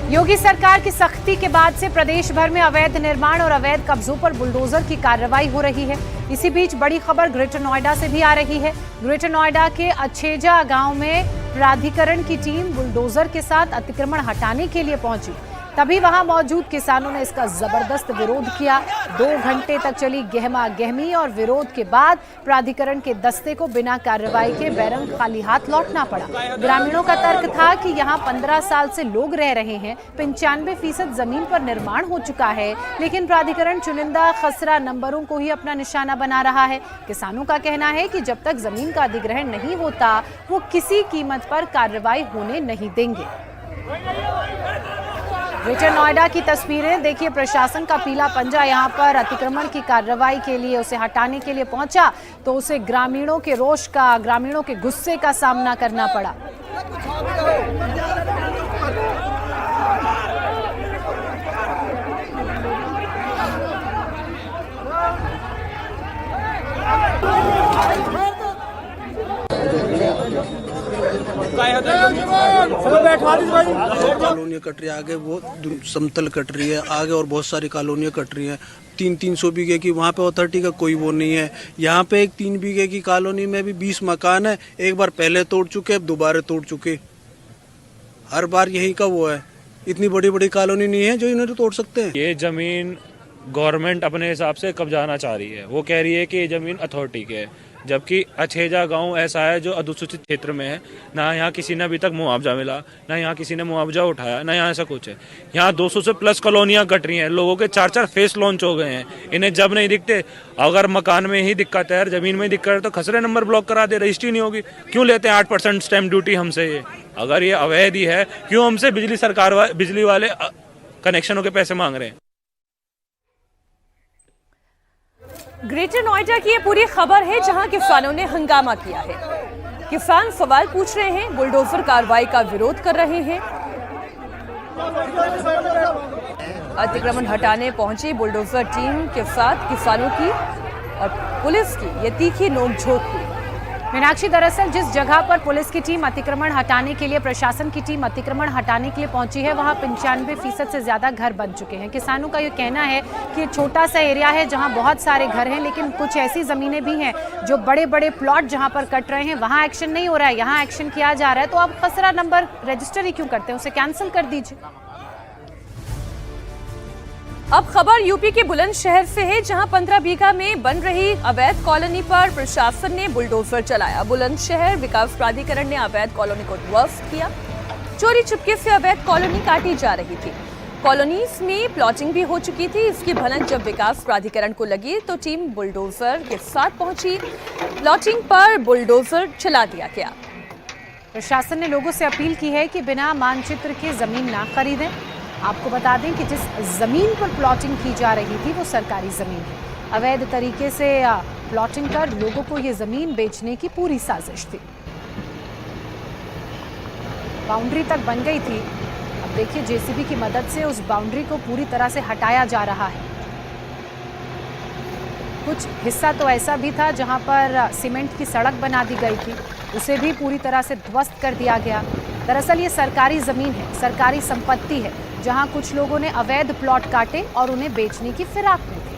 योगी सरकार की सख्ती के बाद से प्रदेश भर में अवैध निर्माण और अवैध कब्जों पर बुलडोजर की कार्रवाई हो रही है। इसी बीच बड़ी खबर ग्रेटर नोएडा से भी आ रही है। ग्रेटर नोएडा के अछेजा गांव में प्राधिकरण की टीम बुलडोजर के साथ अतिक्रमण हटाने के लिए पहुंची। तभी वहां मौजूद किसानों ने इसका जबरदस्त विरोध किया। 2 घंटे तक चली गहमा गहमी और विरोध के बाद प्राधिकरण के दस्ते को बिना कार्रवाई के बैरंग खाली हाथ लौटना पड़ा। ग्रामीणों का तर्क था कि यहां 15 साल से लोग रह रहे हैं, 95% जमीन पर निर्माण हो चुका है, लेकिन प्राधिकरण चुनिंदा खसरा नंबरों को ही अपना निशाना बना रहा है। किसानों का कहना है कि जब तक जमीन का अधिग्रहण नहीं होता वो किसी कीमत पर कार्रवाई होने नहीं देंगे। ग्रेटर नोएडा की तस्वीरें देखिए। प्रशासन का पीला पंजा यहां पर अतिक्रमण की कार्रवाई के लिए, उसे हटाने के लिए पहुंचा तो उसे ग्रामीणों के रोष का, ग्रामीणों के गुस्से का सामना करना पड़ा। कॉलोनियाँ कट रही है, आगे वो समतल कट रही है, आगे और बहुत सारी कॉलोनियाँ कट रही हैं। 300 बीघे की वहाँ पे अथॉरिटी का कोई वो नहीं है। यहाँ पे एक 3 बीघे की कॉलोनी में भी 20 मकान है, एक बार पहले तोड़ चुके, अब दोबारा तोड़ चुके। हर बार यही का वो है। इतनी बड़ी बड़ी कॉलोनी नहीं है जो इन्हें तोड़ सकते हैं। ये जमीन गवर्नमेंट अपने हिसाब से कब्जाना चाह रही है। वो कह रही है कि ये जमीन अथॉरिटी की है, जबकि अछेजा गांव ऐसा है जो अनुसूचित क्षेत्र में है। ना यहाँ किसी ने अभी तक मुआवजा मिला, ना यहाँ किसी ने मुआवजा उठाया, ना यहाँ ऐसा कुछ है। यहाँ 200 से प्लस कॉलोनियाँ कट रही हैं, लोगों के 4-4 फेस लॉन्च हो गए हैं। इन्हें जब नहीं दिखते, अगर मकान में ही दिक्कत है, जमीन में ही दिक्कत है तो खसरे नंबर ब्लॉक करा दे, रजिस्ट्री नहीं होगी। क्यों लेते हैं 8% स्टैंप ड्यूटी हमसे? ये अगर ये अवैध ही है, क्यों हमसे बिजली वाले कनेक्शनों के पैसे मांग रहे हैं? ग्रेटर नोएडा की ये पूरी खबर है जहां किसानों ने हंगामा किया है। किसान सवाल पूछ रहे हैं, बुलडोजर कार्रवाई का विरोध कर रहे हैं। अतिक्रमण हटाने पहुंची बुलडोजर टीम के साथ किसानों की और पुलिस की ये तीखी नोकझोंक हुई। मीनाक्षी, दरअसल जिस जगह पर पुलिस की टीम अतिक्रमण हटाने के लिए, प्रशासन की टीम अतिक्रमण हटाने के लिए पहुंची है, वहां 95% से ज्यादा घर बन चुके हैं। किसानों का ये कहना है कि छोटा सा एरिया है जहां बहुत सारे घर हैं, लेकिन कुछ ऐसी जमीनें भी हैं जो बड़े बड़े प्लॉट जहां पर कट रहे हैं वहां एक्शन नहीं हो रहा है, यहाँ एक्शन किया जा रहा है। तो आप खसरा नंबर रजिस्टर ही क्यों करते हैं? उसे कैंसिल कर दीजिए। अब खबर यूपी के बुलंदशहर से है जहां 15 बीघा में बन रही अवैध कॉलोनी पर प्रशासन ने बुलडोजर चलाया। बुलंदशहर विकास प्राधिकरण ने अवैध कॉलोनी को ध्वस्त किया। चोरी चुपके से अवैध कॉलोनी काटी जा रही थी। कॉलोनीज में प्लॉटिंग भी हो चुकी थी। इसकी भनक जब विकास प्राधिकरण को लगी तो टीम बुलडोजर के साथ पहुंची। प्लॉटिंग पर बुलडोजर चला दिया गया। प्रशासन ने लोगों से अपील की है कि बिना मानचित्र के जमीन ना खरीदें। आपको बता दें कि जिस जमीन पर प्लॉटिंग की जा रही थी वो सरकारी जमीन है। अवैध तरीके से प्लॉटिंग कर लोगों को ये जमीन बेचने की पूरी साजिश थी। बाउंड्री तक बन गई थी। अब देखिए जेसीबी की मदद से उस बाउंड्री को पूरी तरह से हटाया जा रहा है। कुछ हिस्सा तो ऐसा भी था जहां पर सीमेंट की सड़क बना दी गई थी, उसे भी पूरी तरह से ध्वस्त कर दिया गया। दरअसल ये सरकारी जमीन है, सरकारी संपत्ति है, जहां कुछ लोगों ने अवैध प्लॉट काटे और उन्हें बेचने की फिराक में थे।